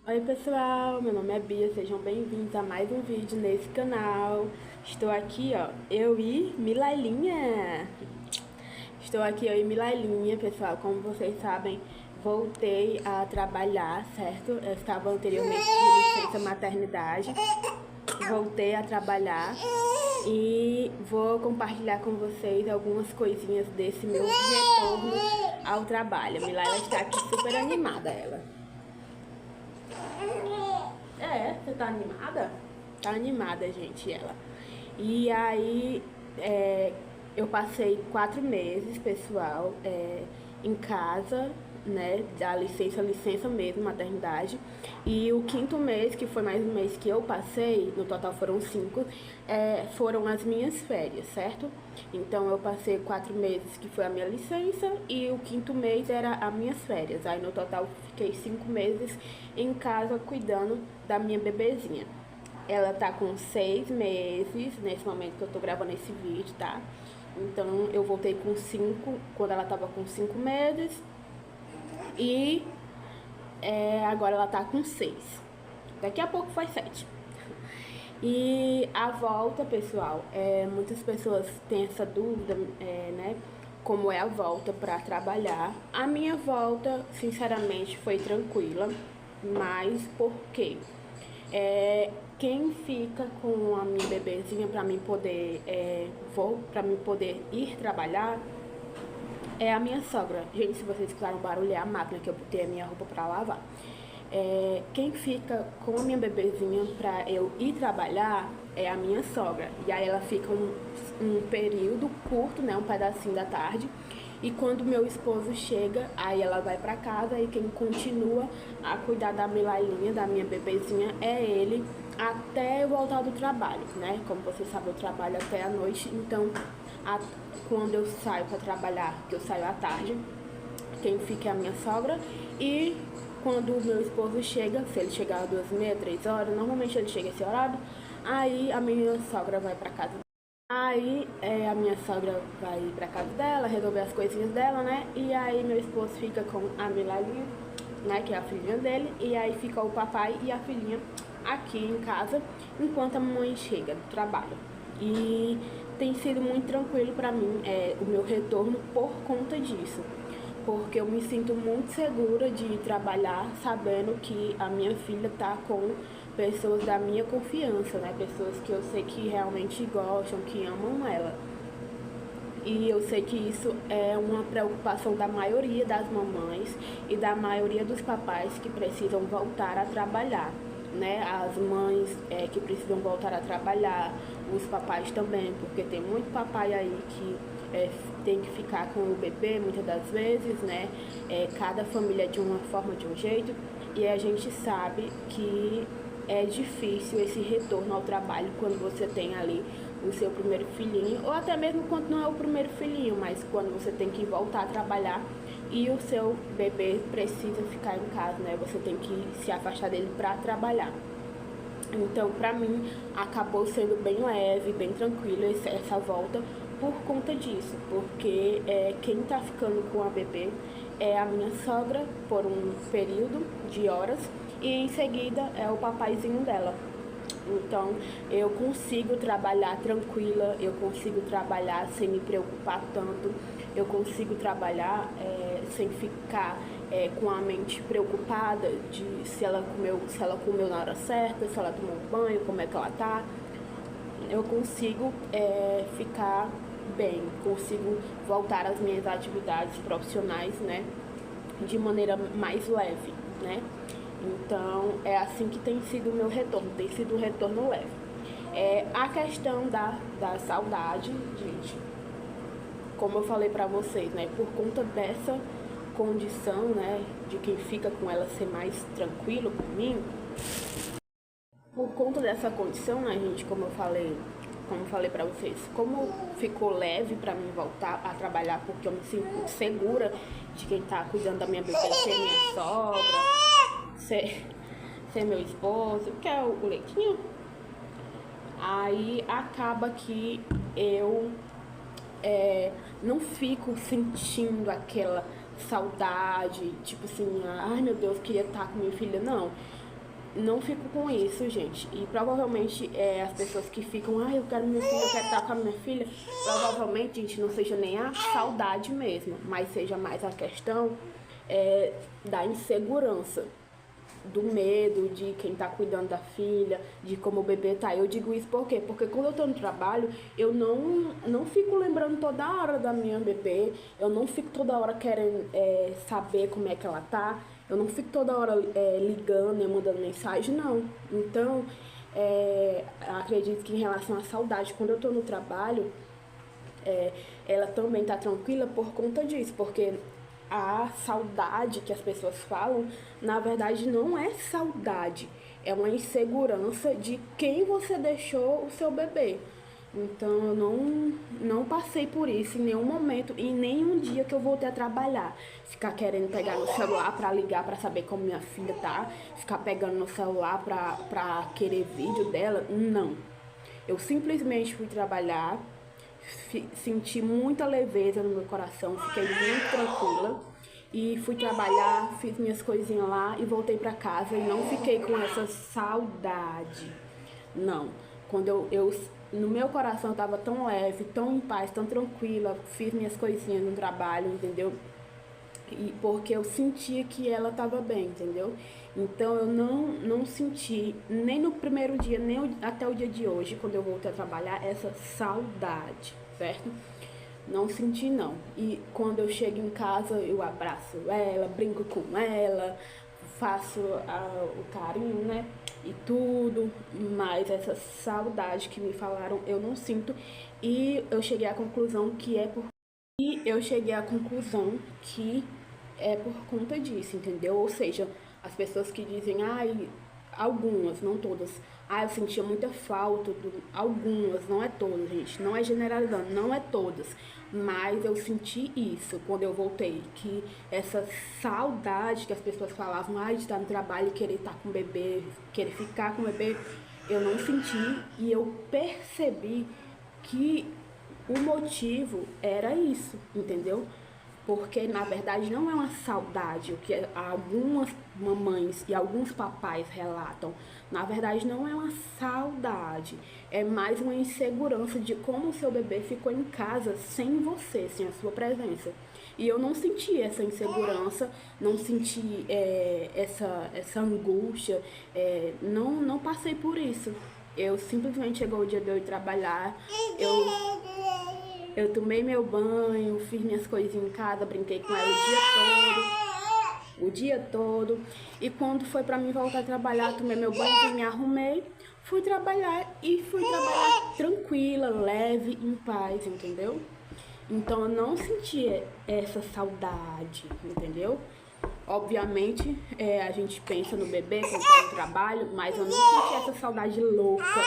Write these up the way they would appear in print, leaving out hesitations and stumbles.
Oi pessoal, meu nome é Bia, sejam bem-vindos a mais um vídeo nesse canal. Estou aqui, ó, eu e Milailinha. Estou aqui eu e Milailinha, pessoal, como vocês sabem, voltei a trabalhar, certo? Eu estava anteriormente de licença maternidade, voltei a trabalhar e vou compartilhar com vocês algumas coisinhas desse meu retorno ao trabalho. A Milaila está aqui super animada, ela. Você tá animada? Tá animada, gente, ela. E aí, eu passei 4 meses, pessoal, em casa, né, da licença mesmo, maternidade. E o 5º mês, que foi mais um mês que eu passei, no total foram 5, foram as minhas férias, certo? Então eu passei 4 meses, que foi a minha licença, e o 5º mês era as minhas férias. Aí no total fiquei 5 meses em casa cuidando da minha bebezinha. Ela tá com 6 meses, nesse momento que eu tô gravando esse vídeo, tá? Então eu voltei com 5, quando ela tava com 5 meses. E agora ela tá com 6. Daqui a pouco faz 7. E a volta, pessoal, muitas pessoas têm essa dúvida, né? Como é a volta para trabalhar. A minha volta, sinceramente, foi tranquila, mas por quê? Quem fica com a minha bebezinha para mim poder ir trabalhar é a minha sogra. Gente, se vocês escutaram barulho, é a máquina que eu botei a minha roupa para lavar. Quem fica com a minha bebezinha pra eu ir trabalhar é a minha sogra. E aí ela fica um período curto, né, um pedacinho da tarde. E quando meu esposo chega, aí ela vai pra casa e quem continua a cuidar da Milailinha, da minha bebezinha, é ele até eu voltar do trabalho, né? Como vocês sabem, eu trabalho até a noite, então quando eu saio pra trabalhar, que eu saio à tarde, quem fica é a minha sogra. E quando o meu esposo chega, se ele chegar às 2h30, 3h, normalmente ele chega esse horário, aí a minha sogra vai pra casa. Aí a minha sogra vai pra casa dela, resolver as coisinhas dela, né? E aí meu esposo fica com a Milalinha, né? Que é a filhinha dele. E aí fica o papai e a filhinha aqui em casa, enquanto a mamãe chega do trabalho. E tem sido muito tranquilo pra mim o meu retorno por conta disso. Porque eu me sinto muito segura de trabalhar sabendo que a minha filha tá com pessoas da minha confiança, né? Pessoas que eu sei que realmente gostam, que amam ela. E eu sei que isso é uma preocupação da maioria das mamães e da maioria dos papais que precisam voltar a trabalhar, né? As mães que precisam voltar a trabalhar, os papais também, porque tem muito papai aí que tem que ficar com o bebê muitas das vezes, né? Cada família é de uma forma, de um jeito, e a gente sabe que é difícil esse retorno ao trabalho quando você tem ali o seu primeiro filhinho, ou até mesmo quando não é o primeiro filhinho, mas quando você tem que voltar a trabalhar e o seu bebê precisa ficar em casa, né? Você tem que se afastar dele para trabalhar. Então, pra mim, acabou sendo bem leve, bem tranquilo essa volta por conta disso, porque quem tá ficando com a bebê é a minha sogra por um período de horas e em seguida é o papaizinho dela. Então, eu consigo trabalhar tranquila, eu consigo trabalhar sem me preocupar tanto, eu consigo trabalhar sem ficar com a mente preocupada de se ela comeu na hora certa, se ela tomou um banho, como é que ela tá. Eu consigo ficar bem, consigo voltar às minhas atividades profissionais, né, de maneira mais leve, né? Então, é assim que tem sido o meu retorno, tem sido um retorno leve. A questão da saudade, gente, como eu falei pra vocês, né, por conta dessa condição, né, de quem fica com ela ser mais tranquilo comigo, por conta dessa condição, né, gente, como eu falei pra vocês, como ficou leve pra mim voltar a trabalhar, porque eu me sinto segura de quem tá cuidando da minha bebê, ser minha sogra, ser meu esposo, que é o leitinho. Aí acaba que eu não fico sentindo aquela saudade, tipo assim, ai meu Deus, queria estar com minha filha, não. não fico com isso, gente. E provavelmente as pessoas que ficam, eu quero minha filha, eu quero estar com a minha filha, provavelmente, gente, não seja nem a saudade mesmo, mas seja mais a questão da insegurança, do medo de quem tá cuidando da filha, de como o bebê tá. Eu digo isso por quê? Porque quando eu tô no trabalho, eu não fico lembrando toda hora da minha bebê, eu não fico toda hora querendo saber como é que ela tá, eu não fico toda hora ligando e mandando mensagem, não. Então, acredito que em relação à saudade, quando eu tô no trabalho, ela também tá tranquila por conta disso, porque a saudade que as pessoas falam, na verdade não é saudade, é uma insegurança de quem você deixou o seu bebê. Então eu não passei por isso em nenhum momento, em nenhum dia que eu voltei a trabalhar. Ficar querendo pegar no celular pra ligar pra saber como minha filha tá, ficar pegando no celular pra querer vídeo dela, não. Eu simplesmente fui trabalhar, senti muita leveza no meu coração, fiquei muito tranquila e fui trabalhar, fiz minhas coisinhas lá e voltei pra casa e não fiquei com essa saudade. Não. Quando no meu coração eu tava tão leve, tão em paz, tão tranquila, fiz minhas coisinhas no trabalho, entendeu? E porque eu sentia que ela estava bem, entendeu? Então eu não senti nem no primeiro dia, nem até o dia de hoje, quando eu voltei a trabalhar, essa saudade, certo? Não senti não. E quando eu chego em casa, eu abraço ela, brinco com ela, faço o carinho, né? E tudo, mas essa saudade que me falaram eu não sinto. E eu cheguei à conclusão que é por conta disso, entendeu? Ou seja, as pessoas que dizem, algumas, não todas, eu sentia muita falta, algumas, não é todas, gente, não é generalizando, não é todas, mas eu senti isso quando eu voltei, que essa saudade que as pessoas falavam, de estar no trabalho, querer estar com o bebê, querer ficar com o bebê, eu não senti e eu percebi que o motivo era isso, entendeu? Porque na verdade não é uma saudade, o que algumas mamães e alguns papais relatam. Na verdade não é uma saudade, é mais uma insegurança de como o seu bebê ficou em casa sem você, sem a sua presença. E eu não senti essa insegurança, não senti essa angústia, não passei por isso. Eu simplesmente chegou o dia de eu ir trabalhar, eu tomei meu banho, fiz minhas coisinhas em casa, brinquei com ela o dia todo. E quando foi pra mim voltar a trabalhar, tomei meu banho, me arrumei, fui trabalhar tranquila, leve, em paz, entendeu? Então eu não senti essa saudade, entendeu? Obviamente, a gente pensa no bebê quando tá no trabalho, mas eu não senti essa saudade louca.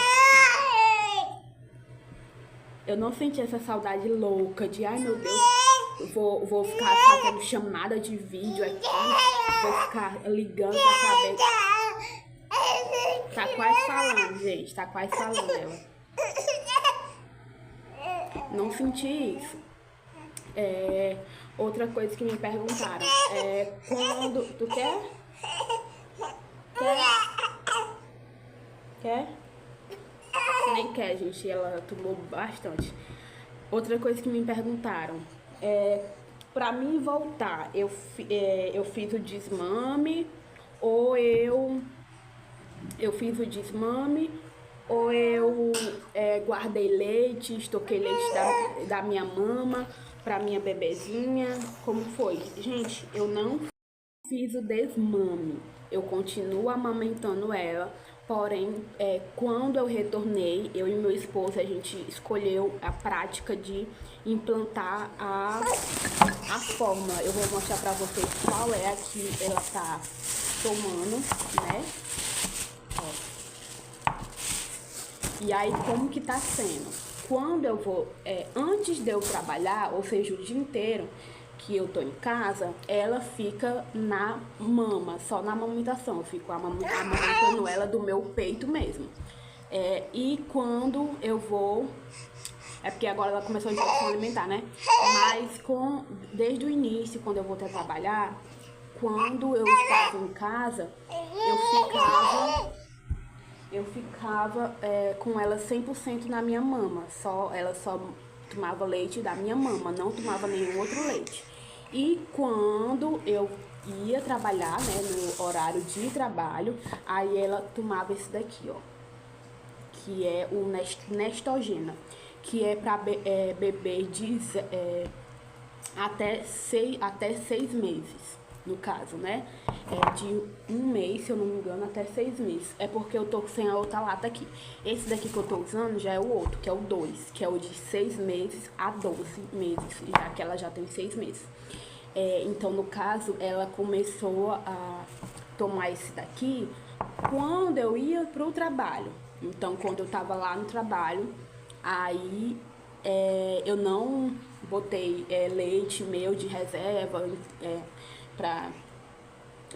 Eu não senti essa saudade louca de, meu Deus, vou ficar fazendo chamada de vídeo aqui, vou ficar ligando pra saber. Tá quase falando, gente, tá quase falando ela. Não senti isso. Outra coisa que me perguntaram quando... Tu quer? Quer? Nem quer, gente, ela tomou bastante. Outra coisa que me perguntaram pra mim voltar, eu fiz o desmame ou eu fiz o desmame ou eu guardei leite, estoquei leite da minha mama pra minha bebezinha, como foi? Gente, eu não fiz o desmame, eu continuo amamentando ela, porém, quando eu retornei, eu e meu esposo, a gente escolheu a prática de implantar a fórmula. Eu vou mostrar pra vocês qual é a que ela tá tomando, né? Ó. E aí, como que tá sendo? Quando eu vou, antes de eu trabalhar, ou seja, o dia inteiro que eu tô em casa, ela fica na mama, só na amamentação. Eu fico amamentando ela do meu peito mesmo. E quando eu vou... porque agora ela começou a introdução alimentar, né? Mas desde o início, quando eu voltei a trabalhar, quando eu estava em casa, eu ficava com ela 100% na minha mama. Ela só tomava leite da minha mama, não tomava nenhum outro leite. E quando eu ia trabalhar, né, no horário de trabalho, aí ela tomava esse daqui, ó, que é o Nestogena, que é para bebê até 6 meses, no caso, né? De 1 mês, se eu não me engano, até 6 meses. É porque eu tô sem a outra lata aqui. Esse daqui que eu tô usando já é o outro, que é o 2, que é o de 6 meses a 12 meses, já que ela já tem 6 meses. Então, no caso, ela começou a tomar esse daqui quando eu ia pro trabalho. Então, quando eu tava lá no trabalho, aí eu não botei leite meu de reserva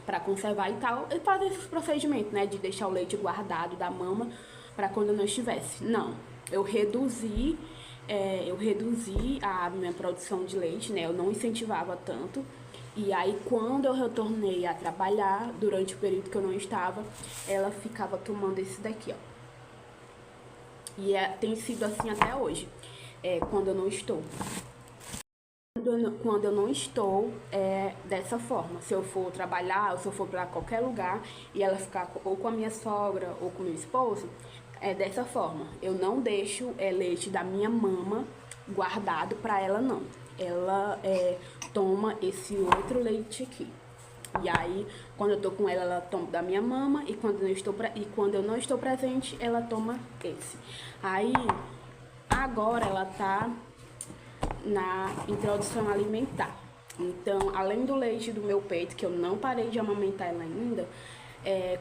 pra conservar e tal, e fazer esses procedimentos, né, de deixar o leite guardado da mama pra quando eu não estivesse. Não, eu reduzi a minha produção de leite, né, eu não incentivava tanto. E aí, quando eu retornei a trabalhar, durante o período que eu não estava, ela ficava tomando esse daqui, ó. E tem sido assim até hoje, quando eu não estou. Quando eu não estou, dessa forma. Se eu for trabalhar, ou se eu for para qualquer lugar, e ela ficar ou com a minha sogra ou com meu esposo, é dessa forma. Eu não deixo leite da minha mama guardado para ela, não. Ela toma esse outro leite aqui. E aí, quando eu tô com ela, ela toma da minha mama, e quando eu não estou presente, ela toma esse. Aí, agora ela tá na introdução alimentar. Então, além do leite do meu peito, que eu não parei de amamentar ela ainda,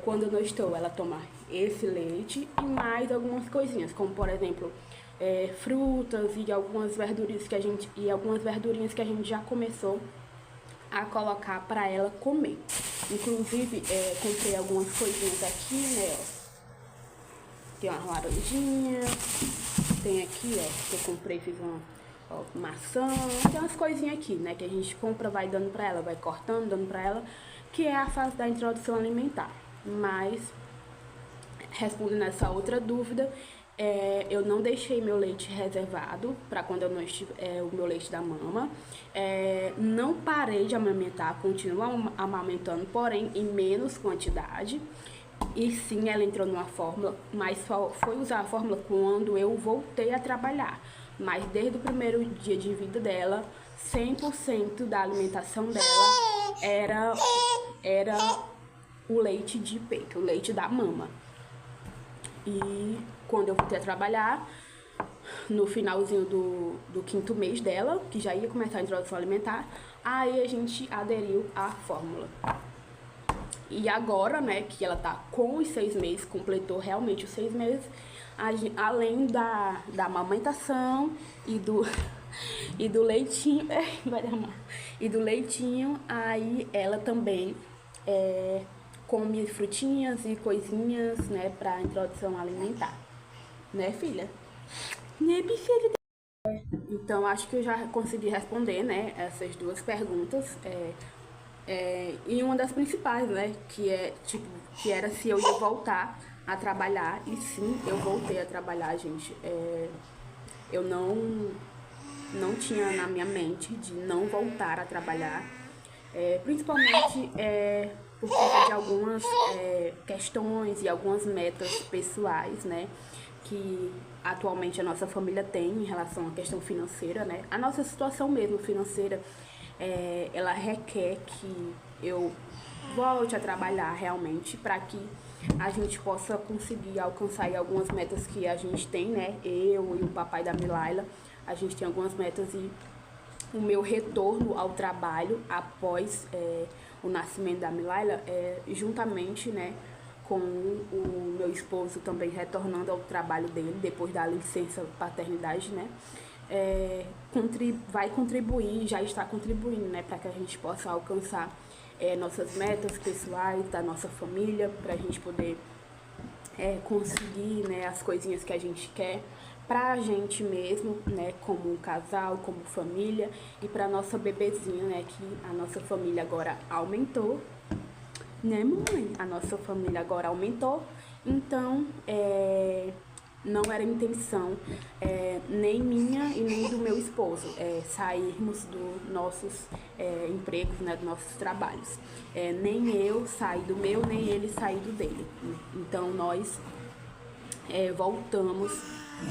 quando eu não estou, ela toma esse leite e mais algumas coisinhas, como por exemplo, frutas e algumas verdurinhas que a gente já começou a colocar para ela comer. Inclusive, comprei algumas coisinhas aqui, né, ó. Tem uma laranjinha, tem aqui, ó, que eu comprei, fiz uma maçã, tem umas coisinhas aqui, né, que a gente compra, vai dando pra ela, vai cortando, dando pra ela, que é a fase da introdução alimentar. Mas, respondendo essa outra dúvida, eu não deixei meu leite reservado para quando eu não estiver, o meu leite da mama. Não parei de amamentar, continuo amamentando, porém em menos quantidade. E sim, ela entrou numa fórmula, mas só foi usar a fórmula quando eu voltei a trabalhar. Mas desde o primeiro dia de vida dela, 100% da alimentação dela era o leite de peito, o leite da mama. E quando eu voltei a trabalhar, no finalzinho do 5º mês dela, que já ia começar a introdução alimentar, aí a gente aderiu à fórmula. E agora, né, que ela tá com os 6 meses, completou realmente os 6 meses, além da amamentação e do leitinho, vai derramar, e do leitinho, aí ela também come frutinhas e coisinhas, né, pra introdução alimentar. Né, filha? Né, bicheira? Então, acho que eu já consegui responder, né, essas duas perguntas. E uma das principais, né, que era se eu ia voltar a trabalhar. E sim, eu voltei a trabalhar, gente. Eu não tinha na minha mente de não voltar a trabalhar. Principalmente por conta de algumas questões e algumas metas pessoais, né, que atualmente a nossa família tem em relação à questão financeira, né? A nossa situação mesmo financeira, ela requer que eu volte a trabalhar realmente para que a gente possa conseguir alcançar algumas metas que a gente tem, né? Eu e o papai da Milaila, a gente tem algumas metas e o meu retorno ao trabalho após o nascimento da Milaila, juntamente, né, com o meu esposo também retornando ao trabalho dele depois da licença paternidade, né, vai contribuir, já está contribuindo, né, para que a gente possa alcançar nossas metas pessoais, da nossa família, para a gente poder conseguir, né, as coisinhas que a gente quer, pra gente mesmo, né, como um casal, como família, e pra nossa bebezinha, né, que a nossa família agora aumentou, né, mãe? A nossa família agora aumentou, então não era intenção nem minha e nem do meu esposo sairmos dos nossos empregos, né, dos nossos trabalhos. Nem eu saí do meu, nem ele sair do dele. Então nós voltamos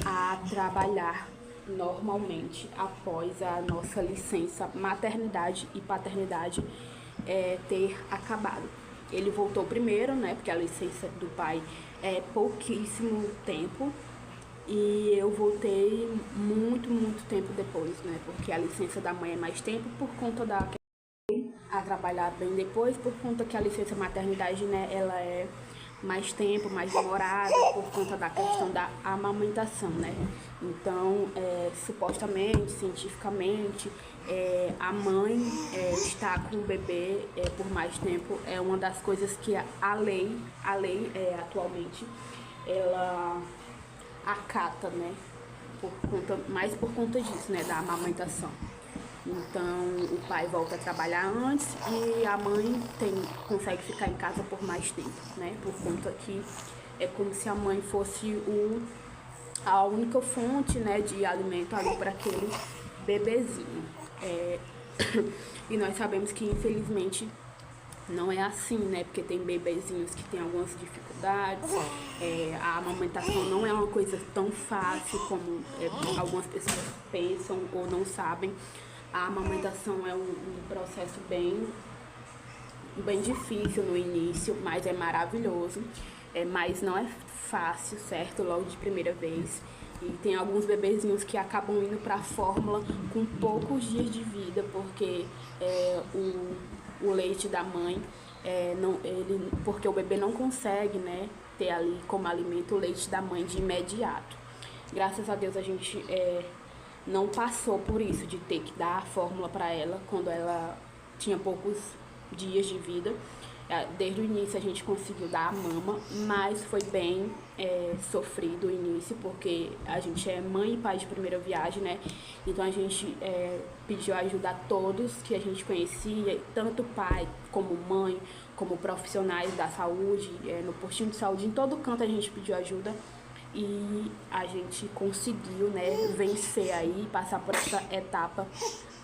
a trabalhar normalmente após a nossa licença maternidade e paternidade ter acabado. Ele voltou primeiro, né? Porque a licença do pai é pouquíssimo tempo. E eu voltei muito tempo depois, né? Porque a licença da mãe é mais tempo por conta da a trabalhar bem depois, por conta que a licença maternidade, né, ela é mais tempo, mais demorada, por conta da questão da amamentação, né? Então, supostamente, cientificamente, a mãe estar com o bebê por mais tempo é uma das coisas que a lei atualmente, ela acata, né? Mais por conta disso, né? Da amamentação. Então o pai volta a trabalhar antes e a mãe consegue ficar em casa por mais tempo, né? Por conta que é como se a mãe fosse a única fonte, né, de alimento ali para aquele bebezinho. E nós sabemos que infelizmente não é assim, né? Porque tem bebezinhos que têm algumas dificuldades. A amamentação não é uma coisa tão fácil como algumas pessoas pensam ou não sabem. A amamentação é um processo bem difícil no início, mas é maravilhoso. Mas não é fácil, certo? Logo de primeira vez. E tem alguns bebezinhos que acabam indo para a fórmula com poucos dias de vida, porque o leite da mãe, porque o bebê não consegue, né, ter ali como alimento o leite da mãe de imediato. Graças a Deus a gente não passou por isso, de ter que dar a fórmula para ela quando ela tinha poucos dias de vida. Desde o início a gente conseguiu dar a mama, mas foi bem sofrido o início, porque a gente é mãe e pai de primeira viagem, né? Então a gente pediu ajuda a todos que a gente conhecia, tanto pai como mãe, como profissionais da saúde, no postinho de saúde, em todo canto a gente pediu ajuda. E a gente conseguiu, né, vencer aí, passar por essa etapa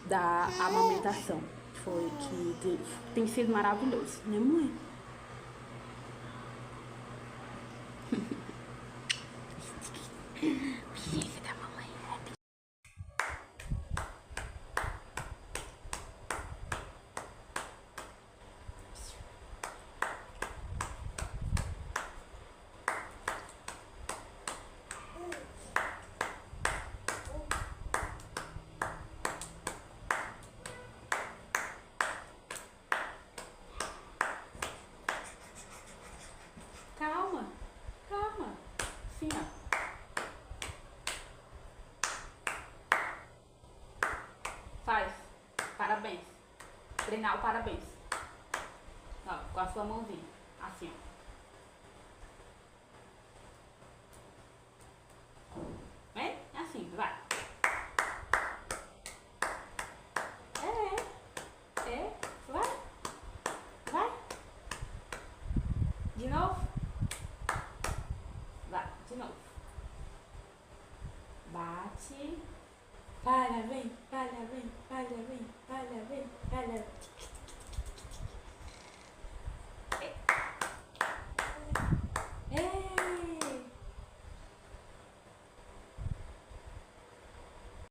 da amamentação. Foi que tem sido maravilhoso, né, mãe? Filha da mamãe. Calma, calma. Sim, ó. Faz. Parabéns. Treinar o parabéns. Ó, com a sua mãozinha. Assim, ó. Vem? Assim, vai. Vai. Vai. De novo. Vai, de novo. Bate. Parabéns, parabéns, parabéns, parabéns, parabéns.